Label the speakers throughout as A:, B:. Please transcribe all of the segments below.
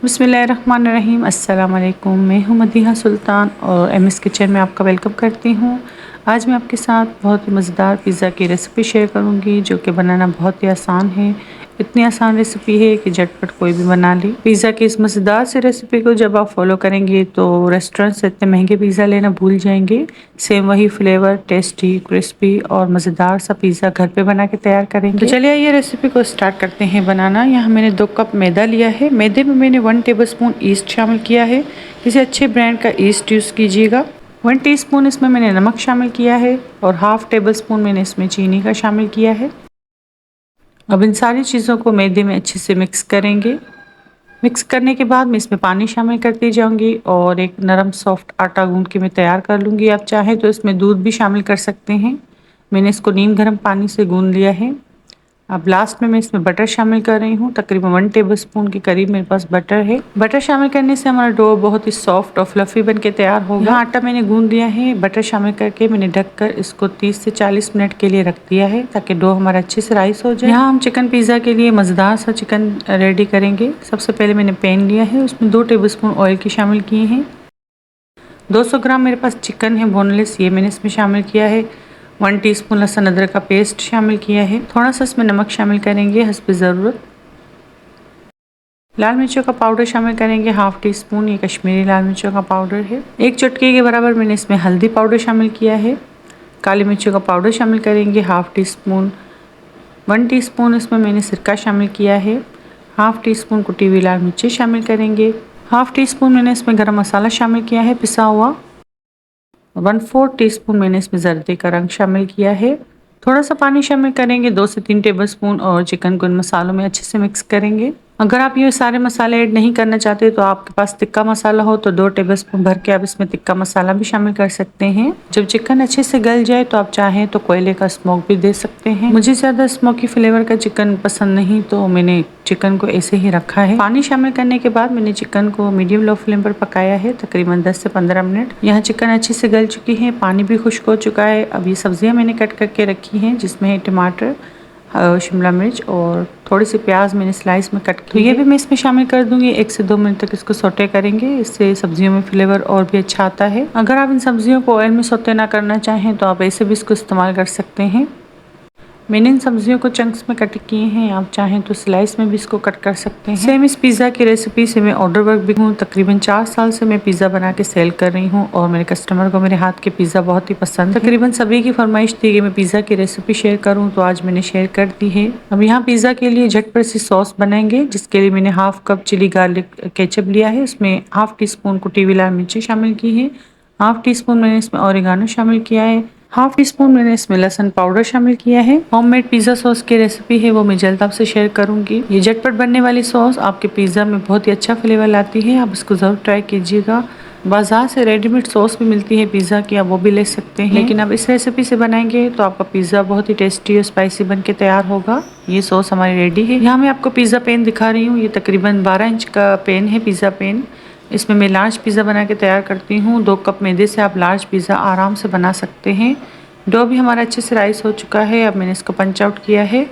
A: बिस्मिल्लाहिर्रहमानिर्रहीम। अस्सलाम वालेकुम। मैं हूं मदीहा सुल्तान और एमएस किचन में आपका वेलकम करती हूं। आज मैं आपके साथ बहुत ही मज़ेदार पिज़्ज़ा की रेसिपी शेयर करूंगी जो कि बनाना बहुत ही आसान है। इतनी आसान रेसिपी है कि झटपट कोई भी बना ले। पिज़्ज़ा की इस मज़ेदार सी रेसिपी को जब आप फॉलो करेंगे तो रेस्टोरेंट से इतने महंगे पिज़्ज़ा लेना भूल जाएंगे। सेम वही फ्लेवर, टेस्टी, क्रिस्पी और मज़ेदार सा पिज़्ज़ा घर पे बना के तैयार करेंगे। तो चलिए ये रेसिपी को स्टार्ट करते हैं बनाना। यहाँ मैंने 2 कप मैदा लिया है। मैदे में मैंने 1 टेबलस्पून ईस्ट शामिल किया है। किसी अच्छे ब्रांड का ईस्ट यूज़ कीजिएगा। 1 टीस्पून इसमें मैंने नमक शामिल किया है और हाफ टेबल स्पून मैंने इसमें चीनी का शामिल किया है। अब इन सारी चीज़ों को मैदे में अच्छे से मिक्स करेंगे। मिक्स करने के बाद मैं इसमें पानी शामिल करती जाऊंगी और एक नरम सॉफ्ट आटा गूंद के मैं तैयार कर लूँगी। आप चाहें तो इसमें दूध भी शामिल कर सकते हैं। मैंने इसको नीम गर्म पानी से गूंद लिया है। अब लास्ट में मैं इसमें बटर शामिल कर रही हूँ। तकरीबन 1 टेबलस्पून के करीब मेरे पास बटर है। बटर शामिल करने से हमारा डो बहुत ही सॉफ्ट और फ्लफी बन के तैयार होगा। यहाँ आटा मैंने गूंद दिया है। बटर शामिल करके मैंने ढककर इसको 30 से 40 मिनट के लिए रख दिया है ताकि डो हमारा अच्छे से राइस हो जाए। यहाँ हम चिकन पिज़्ज़ा के लिए मज़ेदार सा चिकन रेडी करेंगे। सबसे पहले मैंने पैन लिया है, उसमें 2 टेबलस्पून ऑयल की शामिल किए हैं। 200 ग्राम मेरे पास चिकन है बोनलेस, ये मैंने इसमें शामिल किया है। 1 टीस्पून लहसुन अदरक का पेस्ट शामिल किया है। थोड़ा सा इसमें नमक शामिल करेंगे हस्ब ज़रूरत। लाल मिर्चों का पाउडर शामिल करेंगे हाफ टी स्पून, ये कश्मीरी लाल मिर्चों का पाउडर है। 1 चुटकी के बराबर मैंने इसमें हल्दी पाउडर शामिल किया है। काली मिर्चों का पाउडर शामिल करेंगे हाफ टी स्पून। 1 टीस्पून इसमें मैंने सिरका शामिल किया है। हाफ टी स्पून कुटी हुई लाल मिर्ची शामिल करेंगे। हाफ टी स्पून मैंने इसमें गरम मसाला शामिल किया है पिसा हुआ। 1/4 टीस्पून मैंने इसमें जर्दे का रंग शामिल किया है। थोड़ा सा पानी शामिल करेंगे 2 से 3 टेबलस्पून और चिकन को इन मसालों में अच्छे से मिक्स करेंगे। अगर आप ये सारे मसाले ऐड नहीं करना चाहते तो आपके पास तिक्का मसाला हो तो 2 टेबलस्पून भर के आप इसमें तिक्का मसाला भी शामिल कर सकते हैं। जब चिकन अच्छे से गल जाए तो आप चाहें तो कोयले का स्मोक भी दे सकते हैं। मुझे ज़्यादा स्मोकी फ्लेवर का चिकन पसंद नहीं तो मैंने चिकन को ऐसे ही रखा है। पानी शामिल करने के बाद मैंने चिकन को मीडियम लो फ्लेम पर पकाया है तकरीबन 10 से 15 मिनट। यहाँ चिकन अच्छे से गल चुकी है, पानी भी खुश्क हो चुका है। अब ये सब्जियाँ मैंने कट करके रखी हैं जिसमें है टमाटर, शिमला मिर्च और थोड़ी सी प्याज मैंने स्लाइस में कट की। ये भी मैं इसमें शामिल कर दूंगी। 1 से 2 मिनट तक इसको सौटे करेंगे, इससे सब्जियों में फ्लेवर और भी अच्छा आता है। अगर आप इन सब्जियों को ऑयल में सौटे ना करना चाहें तो आप ऐसे भी इसको इस्तेमाल कर सकते हैं। मैंने इन सब्जियों को चंक्स में कट किए हैं, आप चाहें तो स्लाइस में भी इसको कट कर सकते हैं। सेम इस पिज़्ज़ा की रेसिपी से मैं ऑर्डर वर्क भी हूँ। तकरीबन 4 साल से मैं पिज़्ज़ा बना के सेल कर रही हूँ और मेरे कस्टमर को मेरे हाथ के पिज़्ज़ा बहुत ही पसंद है। तकरीबन सभी की फरमाइश थी कि मैं पिज़्ज़ा की रेसिपी शेयर करूँ तो आज मैंने शेयर कर दी है। अब यहाँ पिज़्ज़ा के लिए झटपट सी सॉस बनाएंगे जिसके लिए मैंने half cup chilli garlic ketchup लिया है। उसमें हाफ टी स्पून कुटी हुई लाल मिर्ची शामिल की है। हाफ टी स्पून मैंने इसमें ऑरिगानो शामिल किया है। हाफ टी स्पून मैंने इसमें लहसुन पाउडर शामिल किया है। होममेड पिज़्ज़ा सॉस की रेसिपी है वो मैं जल्द आपसे शेयर करूंगी। ये झटपट बनने वाली सॉस आपके पिज़्ज़ा में बहुत ही अच्छा फ्लेवर लाती है, आप इसको ज़रूर ट्राई कीजिएगा। बाजार से रेडीमेड सॉस भी मिलती है पिज़्ज़ा की, आप वो भी ले सकते हैं, लेकिन आप इस रेसिपी से बनाएंगे तो आपका पिज़्ज़ा बहुत ही टेस्टी और स्पाइसी बन के तैयार होगा। ये सॉस हमारी रेडी है। यहाँ मैं आपको पिज़्ज़ा पैन दिखा रही हूँ। ये तकरीबन 12 इंच का पैन है पिज़्ज़ा पैन। इसमें मैं लार्ज पिज़्ज़ा बना के तैयार करती हूँ। 2 कप मैदे से आप लार्ज पिज़्ज़ा आराम से बना सकते हैं। डो भी हमारा अच्छे से राइस हो चुका है। अब मैंने इसको पंच आउट किया है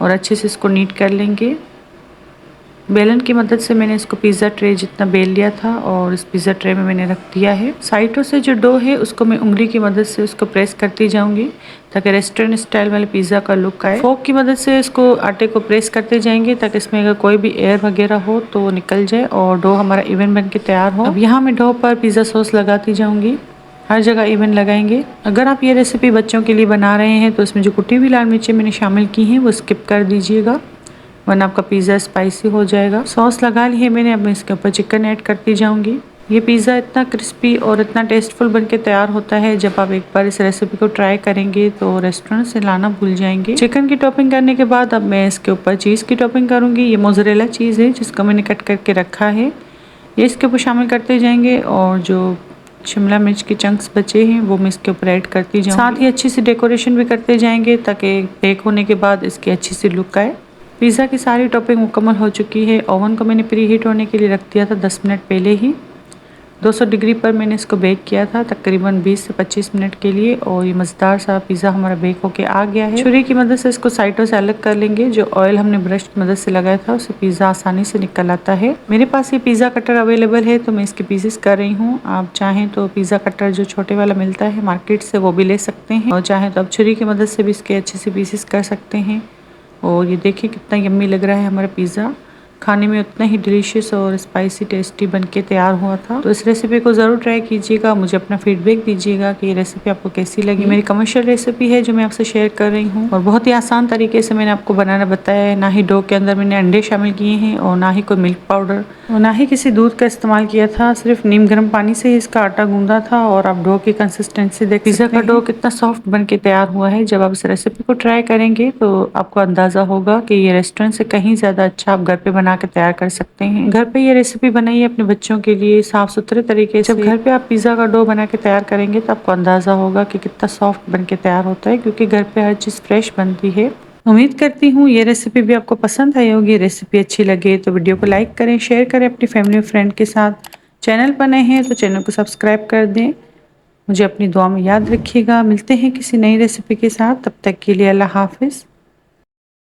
A: और अच्छे से इसको नीट कर लेंगे। बेलन की मदद से मैंने इसको पिज़्ज़ा ट्रे जितना बेल लिया था और इस पिज़्ज़ा ट्रे में मैंने रख दिया है। साइडों से जो डो है उसको मैं उंगली की मदद से उसको प्रेस करती जाऊंगी ताकि रेस्टोरेंट स्टाइल वाले पिज़्ज़ा का लुक आए। फोक की मदद से इसको आटे को प्रेस करते जाएंगे ताकि इसमें अगर कोई भी एयर वगैरह हो तो वो निकल जाए और डो हमारा इवन बन के तैयार हो। अब यहाँ मैं डो पर पिज़्ज़ा सॉस लगाती जाऊँगी, हर जगह इवन लगाएंगे। अगर आप ये रेसिपी बच्चों के लिए बना रहे हैं तो इसमें जो कुटी हुई लाल मिर्चें मैंने शामिल की हैं वो स्किप कर दीजिएगा वरना आपका पिज़्ज़ा स्पाइसी हो जाएगा। सॉस लगा ली है मैंने, अब मैं इसके ऊपर चिकन ऐड करती जाऊंगी। ये पिज़्ज़ा इतना क्रिस्पी और इतना टेस्टफुल बन के तैयार होता है, जब आप एक बार इस रेसिपी को ट्राई करेंगे तो रेस्टोरेंट से लाना भूल जाएंगे। चिकन की टॉपिंग करने के बाद अब मैं इसके ऊपर चीज़ की टॉपिंग करूँगी। ये मोज़रेला चीज़ है जिसको मैंने कट करके रखा है, ये इसके ऊपर शामिल करते जाएंगे और जो शिमला मिर्च के चंक्स बचे हैं वो मैं इसके ऊपर ऐड करती जाऊंगी। साथ ही अच्छी सी डेकोरेशन भी करते जाएंगे ताकि बेक होने के बाद इसकी अच्छी सी लुक आए। पिज़्ज़ा की सारी टॉपिंग मुकम्मल हो चुकी है। ओवन को मैंने प्री हीट होने के लिए रख दिया था 10 मिनट पहले ही। 200 डिग्री पर मैंने इसको बेक किया था तकरीबन 20 से 25 मिनट के लिए और ये मज़ेदार सा पिज़्ज़ा हमारा बेक होके आ गया है। छुरी की मदद से इसको साइडों से अलग कर लेंगे। जो ऑयल हमने ब्रश की मदद से लगाया था उससे पिज़्ज़ा आसानी से निकल आता है। मेरे पास ये पिज़्ज़ा कटर अवेलेबल है तो मैं इसके पीसेस कर रही हूँ। आप चाहें तो पिज़्ज़ा कटर जो छोटे वाला मिलता है मार्केट से वो भी ले सकते हैं और चाहें तो आप छुरी की मदद से भी इसके अच्छे से पीसेस कर सकते हैं। और ये देखिए कितना यम्मी लग रहा है हमारा पिज़्ज़ा, खाने में उतना ही डिलीशियस और स्पाइसी टेस्टी बनके तैयार हुआ था। तो इस रेसिपी को ज़रूर ट्राई कीजिएगा, मुझे अपना फीडबैक दीजिएगा कि ये रेसिपी आपको कैसी लगी। मेरी कमर्शियल रेसिपी है जो मैं आपसे शेयर कर रही हूँ और बहुत ही आसान तरीके से मैंने आपको बनाना बताया है। ना ही डो के अंदर मैंने अंडे शामिल किए हैं और ना ही कोई मिल्क पाउडर और ना ही किसी दूध का इस्तेमाल किया था। सिर्फ नीम गर्म पानी से ही इसका आटा गूंदा था और आप डो की कंसिस्टेंसी देख पिज़्ज़ा का डो कितना सॉफ्ट बन के तैयार हुआ है। जब आप इस रेसिपी को ट्राई करेंगे तो आपको अंदाज़ा होगा कि ये रेस्टोरेंट से कहीं ज़्यादा अच्छा आप घर पे बना के तैयार कर सकते हैं। घर पे ये रेसिपी बनाइए अपने बच्चों के लिए साफ सुथरे तरीके से। जब घर पे आप पिज़्ज़ा का डो बना के तैयार करेंगे तो आपको अंदाज़ा होगा कि कितना सॉफ्ट बन के तैयार होता है, क्योंकि घर पे हर चीज़ फ्रेश बनती है। उम्मीद करती हूँ ये रेसिपी भी आपको पसंद आई होगी। रेसिपी अच्छी लगे तो वीडियो को लाइक करें, शेयर करें अपनी फैमिली और फ्रेंड के साथ। चैनल पर नए हैं तो चैनल को सब्सक्राइब कर दें। मुझे अपनी दुआ में याद रखिएगा। मिलते हैं किसी नई रेसिपी के साथ, तब तक के लिए अल्लाह हाफिज़।